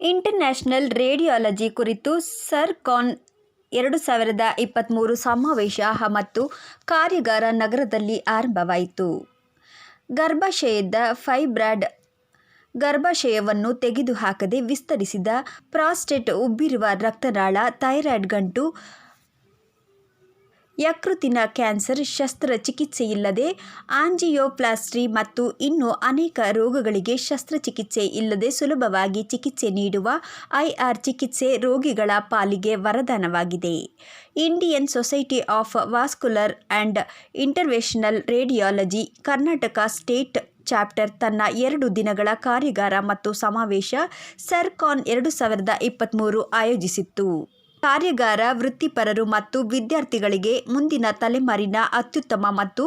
International radiology ಕುರಿತು ಸರ್ಕಾನ್ 2023 ಸಮಾವೇಶ ಮತ್ತು ಕಾರ್ಯಾಗಾರ ನಗರದಲ್ಲಿ ಆರಂಭವಾಯಿತು. ಗರ್ಭಾಶಯದ ಫೈಬ್ರಾಯ್ಡ್ ಗರ್ಭಾಶಯವನ್ನು ತೆಗೆದುಹಾಕದೆ ವಿಸ್ತರಿಸಿದ ಪ್ರಾಸ್ಟೇಟ್, ಉಬ್ಬಿರುವ ರಕ್ತನಾಳ, ಥೈರಾಯ್ಡ್ ಗಂಟು, ಯಕೃತ್ತಿನ ಕ್ಯಾನ್ಸರ್, ಶಸ್ತ್ರಚಿಕಿತ್ಸೆಯಿಲ್ಲದೆ ಆಂಜಿಯೋಪ್ಲಾಸ್ಟಿ ಮತ್ತು ಇನ್ನೂ ಅನೇಕ ರೋಗಗಳಿಗೆ ಶಸ್ತ್ರಚಿಕಿತ್ಸೆ ಇಲ್ಲದೆ ಸುಲಭವಾಗಿ ಚಿಕಿತ್ಸೆ ನೀಡುವ ಐಆರ್ ಚಿಕಿತ್ಸೆ ರೋಗಿಗಳ ಪಾಲಿಗೆ ವರದಾನವಾಗಿದೆ. Indian society of vascular and interventional radiology Karnataka state chapter ತನ್ನ 2 ದಿನಗಳ ಕಾರ್ಯಾಗಾರ ಮತ್ತು ಸಮಾವೇಶ ಸರ್ಕಾನ್ 2023 ಆಯೋಜಿಸಿತ್ತು. ಕಾರ್ಯಾಗಾರ ವೃತ್ತಿಪರರು ಮತ್ತು ವಿದ್ಯಾರ್ಥಿಗಳಿಗೆ ಮುಂದಿನ ತಲೆಮಾರಿನ ಅತ್ಯುತ್ತಮ ಮತ್ತು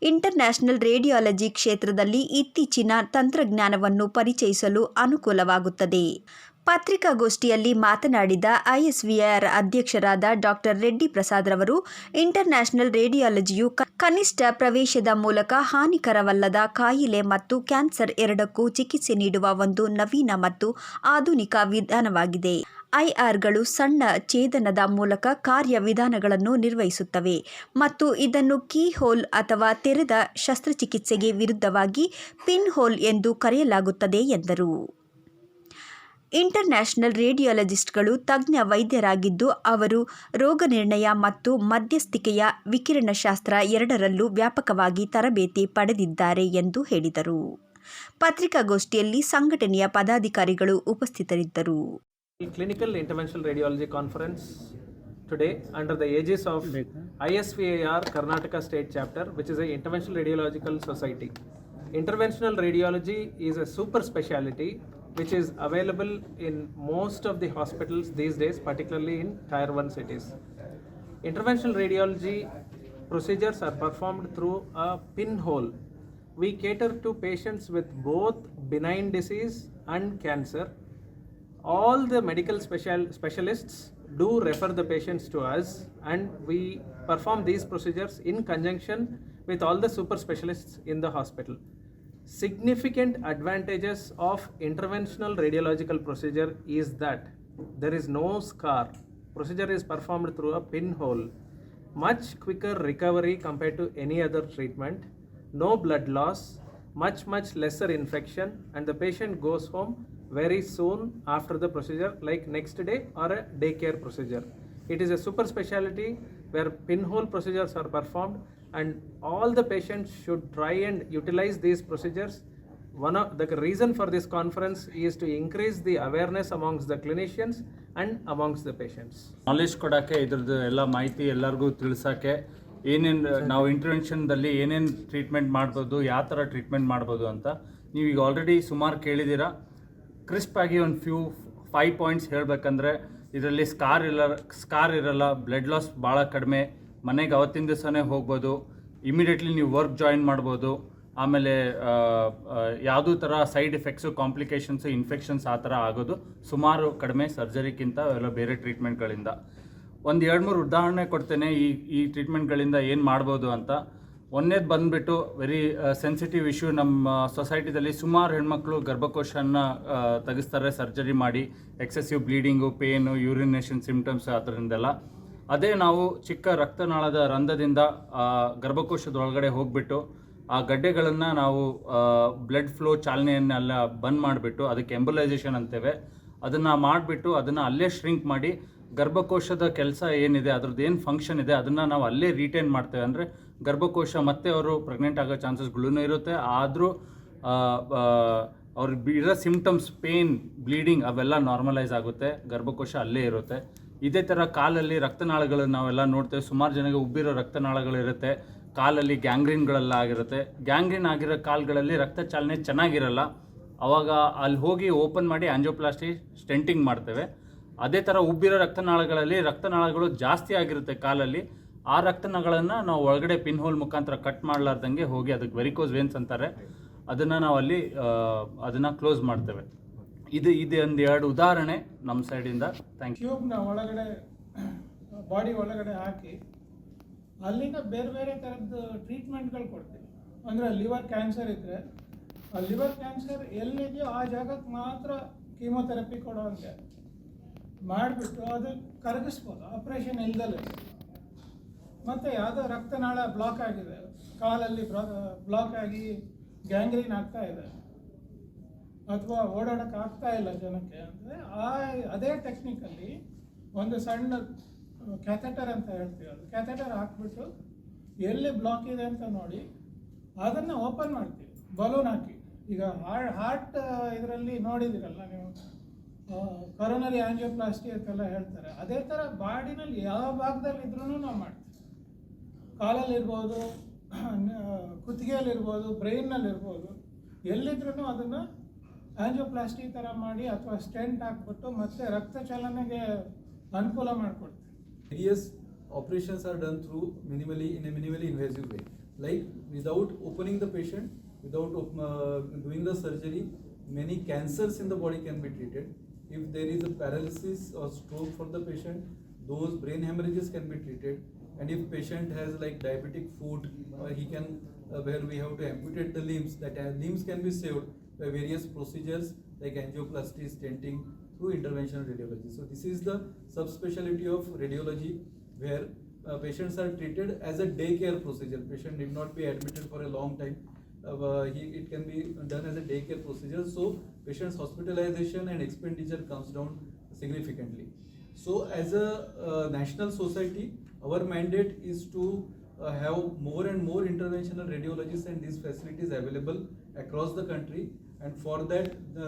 ಇಂಟರ್ನ್ಯಾಷನಲ್ ರೇಡಿಯಾಲಜಿ ಕ್ಷೇತ್ರದಲ್ಲಿ ಇತ್ತೀಚಿನ ತಂತ್ರಜ್ಞಾನವನ್ನು ಪರಿಚಯಿಸಲು ಅನುಕೂಲವಾಗುತ್ತದೆ. ಪತ್ರಿಕಾಗೋಷ್ಠಿಯಲ್ಲಿ ಮಾತನಾಡಿದ ಐಎಸ್ವಿಆರ್ ಅಧ್ಯಕ್ಷರಾದ ಡಾ. ರೆಡ್ಡಿ ಪ್ರಸಾದ್ ರವರು, ಇಂಟರ್ನ್ಯಾಷನಲ್ ರೇಡಿಯಾಲಜಿಯು ಕನಿಷ್ಠ ಪ್ರವೇಶದ ಮೂಲಕ ಹಾನಿಕರವಲ್ಲದ ಕಾಯಿಲೆ ಮತ್ತು ಕ್ಯಾನ್ಸರ್ ಎರಡಕ್ಕೂ ಚಿಕಿತ್ಸೆ ನೀಡುವ ಒಂದು ನವೀನ ಮತ್ತು ಆಧುನಿಕ ವಿಧಾನವಾಗಿದೆ. ಐಆರ್ಗಳು ಸಣ್ಣ ಛೇದನದ ಮೂಲಕ ಕಾರ್ಯವಿಧಾನಗಳನ್ನು ನಿರ್ವಹಿಸುತ್ತವೆ ಮತ್ತು ಇದನ್ನು ಕೀ ಹೋಲ್ ಅಥವಾ ತೆರೆದ ಶಸ್ತ್ರಚಿಕಿತ್ಸೆಗೆ ವಿರುದ್ಧವಾಗಿ ಪಿನ್ ಹೋಲ್ ಎಂದು ಕರೆಯಲಾಗುತ್ತದೆ ಎಂದರು. ಇಂಟರ್ನ್ಯಾಷನಲ್ ರೇಡಿಯಾಲಜಿಸ್ಟ್ಗಳು ತಜ್ಞ ವೈದ್ಯರಾಗಿದ್ದು, ಅವರು ರೋಗನಿರ್ಣಯ ಮತ್ತು ಮಧ್ಯಸ್ಥಿಕೆಯ ವಿಕಿರಣಶಾಸ್ತ್ರ ಎರಡರಲ್ಲೂ ವ್ಯಾಪಕವಾಗಿ ತರಬೇತಿ ಪಡೆದಿದ್ದಾರೆ ಎಂದು ಹೇಳಿದರು. ಪತ್ರಿಕಾಗೋಷ್ಠಿಯಲ್ಲಿ ಸಂಘಟನೆಯ ಪದಾಧಿಕಾರಿಗಳು ಉಪಸ್ಥಿತರಿದ್ದರು. Clinical Interventional Radiology Conference today under the aegis of ISVAR Karnataka State Chapter, which is an Interventional Radiological Society. Interventional Radiology is a super specialty which is available in most of the hospitals these days, particularly in Tier 1 cities. Interventional Radiology procedures are performed through a pinhole. We cater to patients with both benign disease and cancer. All the medical specialists do refer the patients to us, and we perform these procedures in conjunction with all the super specialists in the hospital. Significant advantages of interventional radiological procedure is that there is no scar. Procedure is performed through a pinhole. Much quicker recovery compared to any other treatment. No blood loss. Much lesser infection, and the patient goes home very soon after the procedure, like next day or a daycare procedure. It is a super specialty where pinhole procedures are performed, and all the patients should try and utilize these procedures. One of the reason for this conference is to increase the awareness amongst the clinicians and amongst the patients. Knowledge ಕೊಡೋಕ್ಕೆ ಇದ್ರದ್ದು ಎಲ್ಲ ಮಾಹಿತಿ ಎಲ್ಲರಿಗೂ ತಿಳಿಸೋಕ್ಕೆ ಏನೇನು ನಾವು ಇಂಟರ್ವೆನ್ಷನ್ದಲ್ಲಿ ಏನೇನು treatment ಮಾಡ್ಬೋದು, ಯಾವ ಥರ ಟ್ರೀಟ್ಮೆಂಟ್ ಮಾಡ್ಬೋದು ಅಂತ ನೀವೀಗ ಆಲ್ರೆಡಿ ಸುಮಾರು ಕೇಳಿದ್ದೀರಾ. ಕ್ರಿಸ್ಪ್ ಆಗಿ ಒಂದು 5 ಪಾಯಿಂಟ್ಸ್ ಹೇಳಬೇಕಂದ್ರೆ, ಇದರಲ್ಲಿ ಸ್ಕಾರ್ ಇರಲ್ಲ, ಬ್ಲಡ್ ಲಾಸ್ ಭಾಳ ಕಡಿಮೆ, ಮನೆಗೆ ಅವತ್ತಿನ ದಿವಸನೇ ಹೋಗ್ಬೋದು, ಇಮಿಡಿಯೇಟ್ಲಿ ನೀವು ವರ್ಕ್ ಜಾಯಿನ್ ಮಾಡ್ಬೋದು, ಆಮೇಲೆ ಯಾವುದೂ ಥರ ಸೈಡ್ ಎಫೆಕ್ಟ್ಸು, ಕಾಂಪ್ಲಿಕೇಶನ್ಸು, ಇನ್ಫೆಕ್ಷನ್ಸ್ ಆ ಥರ ಆಗೋದು ಸುಮಾರು ಕಡಿಮೆ ಸರ್ಜರಿಗಿಂತ ಎಲ್ಲ ಬೇರೆ ಟ್ರೀಟ್ಮೆಂಟ್ಗಳಿಂದ. ಒಂದು 2-3 ಉದಾಹರಣೆ ಕೊಡ್ತೇನೆ ಈ ಟ್ರೀಟ್ಮೆಂಟ್ಗಳಿಂದ ಏನು ಮಾಡ್ಬೋದು ಅಂತ. ಒಂದೇದು ಬಂದುಬಿಟ್ಟು ವೆರಿ ಸೆನ್ಸಿಟಿವ್ ಇಶ್ಯೂ. ನಮ್ಮ ಸೊಸೈಟಿದಲ್ಲಿ ಸುಮಾರು ಹೆಣ್ಮಕ್ಳು ಗರ್ಭಕೋಶನ ತೆಗೆಸ್ತಾರೆ ಸರ್ಜರಿ ಮಾಡಿ. Excessive bleeding, pain, urination symptoms ಅದರಿಂದೆಲ್ಲ. ಅದೇ ನಾವು ಚಿಕ್ಕ ರಕ್ತನಾಳದ ರಂಧ್ರದಿಂದ ಗರ್ಭಕೋಶದೊಳಗಡೆ ಹೋಗಿಬಿಟ್ಟು ಆ ಗಡ್ಡೆಗಳನ್ನು ನಾವು ಬ್ಲಡ್ ಫ್ಲೋ ಚಾಲನೆಯನ್ನೆಲ್ಲ ಬಂದ್ ಮಾಡಿಬಿಟ್ಟು, ಅದಕ್ಕೆ ಎಂಬಲೈಸೇಷನ್ ಅಂತೇವೆ, ಅದನ್ನು ಮಾಡಿಬಿಟ್ಟು ಅದನ್ನು ಅಲ್ಲೇ ಶ್ರಿಂಕ್ ಮಾಡಿ ಗರ್ಭಕೋಶದ ಕೆಲಸ ಏನಿದೆ, ಅದ್ರದ್ದು ಏನು ಫಂಕ್ಷನ್ ಇದೆ ಅದನ್ನು ನಾವು ಅಲ್ಲೇ ರಿಟೈನ್ ಮಾಡ್ತೇವೆ. ಅಂದರೆ ಗರ್ಭಕೋಶ ಮತ್ತೆ ಅವರು ಪ್ರೆಗ್ನೆಂಟ್ ಆಗೋ ಚಾನ್ಸಸ್ಗಳೂ ಇರುತ್ತೆ. ಆದರೂ ಅವ್ರಿಗೆ ಇರೋ ಸಿಮ್ಟಮ್ಸ್, ಪೇನ್, ಬ್ಲೀಡಿಂಗ್ ಅವೆಲ್ಲ ನಾರ್ಮಲೈಸ್ ಆಗುತ್ತೆ, ಗರ್ಭಕೋಶ ಅಲ್ಲೇ ಇರುತ್ತೆ. ಇದೇ ಥರ ಕಾಲಲ್ಲಿ ರಕ್ತನಾಳಗಳು ನಾವೆಲ್ಲ ನೋಡ್ತೇವೆ. ಸುಮಾರು ಜನಕ್ಕೆ ಉಬ್ಬಿರೋ ರಕ್ತನಾಳಗಳಿರುತ್ತೆ, ಕಾಲಲ್ಲಿ ಗ್ಯಾಂಗ್ರೀನ್ಗಳೆಲ್ಲ ಆಗಿರುತ್ತೆ. ಗ್ಯಾಂಗ್ರೀನ್ ಆಗಿರೋ ಕಾಲುಗಳಲ್ಲಿ ರಕ್ತ ಚಾಲನೆ ಚೆನ್ನಾಗಿರಲ್ಲ. ಆವಾಗ ಅಲ್ಲಿ ಹೋಗಿ ಓಪನ್ ಮಾಡಿ ಆಂಜಿಯೋಪ್ಲಾಸ್ಟಿ, ಸ್ಟೆಂಟಿಂಗ್ ಮಾಡ್ತೇವೆ. ಅದೇ ಥರ ಉಬ್ಬಿರೋ ರಕ್ತನಾಳಗಳಲ್ಲಿ ರಕ್ತನಾಳಗಳು ಜಾಸ್ತಿ ಆಗಿರುತ್ತೆ ಕಾಲಲ್ಲಿ. ಆ ರಕ್ತನಾಳಗಳನ್ನು ನಾವು ಒಳಗಡೆ ಪಿನ್ ಹೋಲ್ ಮುಖಾಂತರ ಕಟ್ ಮಾಡಲಾರ್ದಂಗೆ ಹೋಗಿ, ಅದಕ್ಕೆ ವೆರಿಕೋಸ್ ವೇನ್ಸ್ ಅಂತಾರೆ, ಅದನ್ನು ನಾವು ಅಲ್ಲಿ ಅದನ್ನು ಕ್ಲೋಸ್ ಮಾಡ್ತೇವೆ. ಇದು ಒಂದು 2 ಉದಾಹರಣೆ ನಮ್ಮ ಸೈಡಿಂದ. Thank you. ಟ್ಯೂಬ್ನ ಒಳಗಡೆ ಬಾಡಿ ಒಳಗಡೆ ಹಾಕಿ ಅಲ್ಲಿಂದ ಬೇರೆ ಬೇರೆ ಥರದ್ದು ಟ್ರೀಟ್ಮೆಂಟ್ಗಳು ಕೊಡ್ತೀವಿ. ಅಂದರೆ ಲಿವರ್ ಕ್ಯಾನ್ಸರ್ ಇದ್ದರೆ ಆ ಲಿವರ್ ಕ್ಯಾನ್ಸರ್ ಎಲ್ಲಿದೆಯೋ ಆ ಜಾಗಕ್ಕೆ ಮಾತ್ರ ಕೀಮೊಥೆರಪಿ ಕೊಡೋವಂಗೆ ಮಾಡಿಬಿಟ್ಟು ಅದು ಕರಗಿಸ್ಬೋದು ಆಪ್ರೇಷನ್ ಇಲ್ದಲೇ. ಮತ್ತು ಯಾವುದೋ ರಕ್ತನಾಳ ಬ್ಲಾಕ್ ಆಗಿದೆ, ಕಾಲಲ್ಲಿ ಬ್ಲಾಕ್ ಆಗಿ ಗ್ಯಾಂಗ್ರೀನ್ ಆಗ್ತಾ ಇದೆ ಅಥವಾ ಓಡಾಡೋಕ್ಕೆ ಆಗ್ತಾ ಇಲ್ಲ ಜನಕ್ಕೆ ಅಂದರೆ ಅದೇ ಟೆಕ್ನಿಕಲ್ಲಿ ಒಂದು ಸಣ್ಣ ಕ್ಯಾಥೆಟರ್ ಅಂತ ಹೇಳ್ತೀವಿ, ಅದು ಕ್ಯಾಥೆಟರ್ ಹಾಕ್ಬಿಟ್ಟು ಎಲ್ಲಿ ಬ್ಲಾಕ್ ಇದೆ ಅಂತ ನೋಡಿ ಅದನ್ನು ಓಪನ್ ಮಾಡ್ತೀವಿ ಬಲೂನ್ ಹಾಕಿ. ಈಗ ಹಾರ್ಟ್ ಇದರಲ್ಲಿ ನೋಡಿದಿರಲ್ಲ ನೀವು, ಕೊರೋನರಿ ಆಂಜಿಯೋಪ್ಲಾಸ್ಟಿ ಅಂತೆಲ್ಲ ಹೇಳ್ತಾರೆ, ಅದೇ ಥರ ಬಾಡಿನಲ್ಲಿ ಯಾವ ಭಾಗದಲ್ಲಿ ಇದ್ರೂ ನಾವು ಮಾಡ್ತೀವಿ. ಕಾಲಲ್ಲಿರ್ಬೋದು, ಕುತ್ತಿಗೆಯಲ್ಲಿರ್ಬೋದು, ಬ್ರೈನ್ನಲ್ಲಿರ್ಬೋದು, ಎಲ್ಲಿದ್ರೂ ಅದನ್ನು ಆಂಜಿಯೋಪ್ಲಾಸ್ಟಿ ಥರ ಮಾಡಿ ಅಥವಾ ಸ್ಟೆಂಟ್ ಹಾಕ್ಬಿಟ್ಟು ಮತ್ತೆ ರಕ್ತ ಚಲನೆಗೆ ಅನುಕೂಲ ಮಾಡಿಕೊಡ್ತೀವಿ. Various operations are done through in a minimally invasive way, like without opening the patient, without doing the surgery, many cancers in the body can be treated. If there is a paralysis or stroke for the patient, those brain hemorrhages can be treated. And if patient has like diabetic foot, he can where we have to amputate the limbs, that limbs can be saved by various procedures like angioplasty, stenting, through interventional radiology. So this is the subspecialty of radiology, where patients are treated as a daycare procedure. Patient need not be admitted for a long time. It can be done as a daycare procedure. So patient's hospitalization and expenditure comes down significantly. So as a national society, our mandate is to have more and more interventional radiologists and these facilities available across the country. And for that,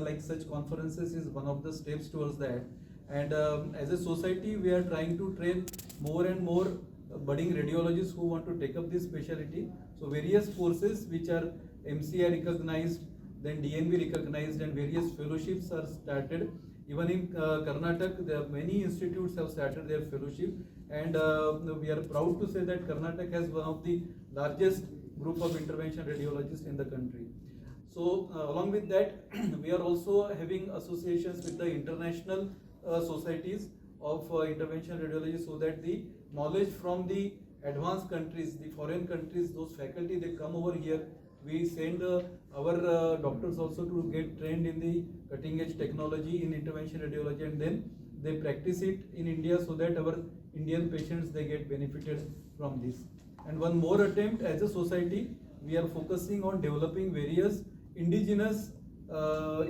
like such conferences is one of the steps towards that. And as a society, we are trying to train more and more budding radiologists who want to take up this specialty. So various courses which are MCI recognized, then DNB recognized, and various fellowships are started. Even in Karnataka, there are many institutes have started their fellowship, and we are proud to say that Karnataka has one of the largest group of intervention radiologists in the country. So along with that, we are also having associations with the international societies of intervention radiology, so that the knowledge from the advanced countries, the foreign countries, those faculty, they come over here. We send our doctors also to get trained in the cutting edge technology in intervention radiology, and then they practice it in India, so that our Indian patients, they get benefited from this. And one more attempt, as a society, we are focusing on developing various indigenous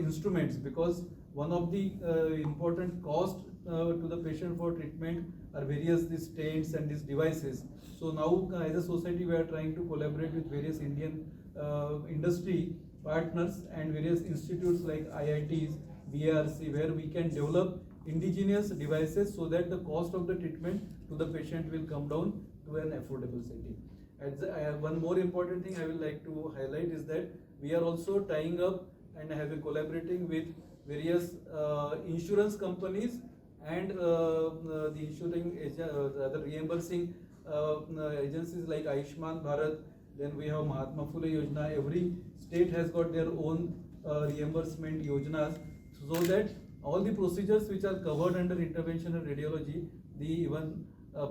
instruments, because one of the important cost to the patient for treatment are various these stents and these devices. So now as a society, we are trying to collaborate with various Indian industry partners and various institutes like IITs, BRC, where we can develop indigenous devices so that the cost of the treatment to the patient will come down to an affordable setting. One more important thing I would like to highlight is that we are also tying up and collaborating with various insurance companies and the insuring other reimbursing agencies like Ayushman Bharat. Then we have Mahatma Phule Yojana. Every state has got their own reimbursement yojanas, so that all the procedures which are covered under interventional radiology, the even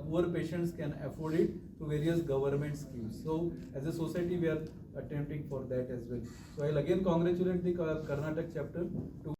poor patients can afford it through various government schemes. So as a society, we are attempting for that as well. So I'll again congratulate the Karnataka chapter to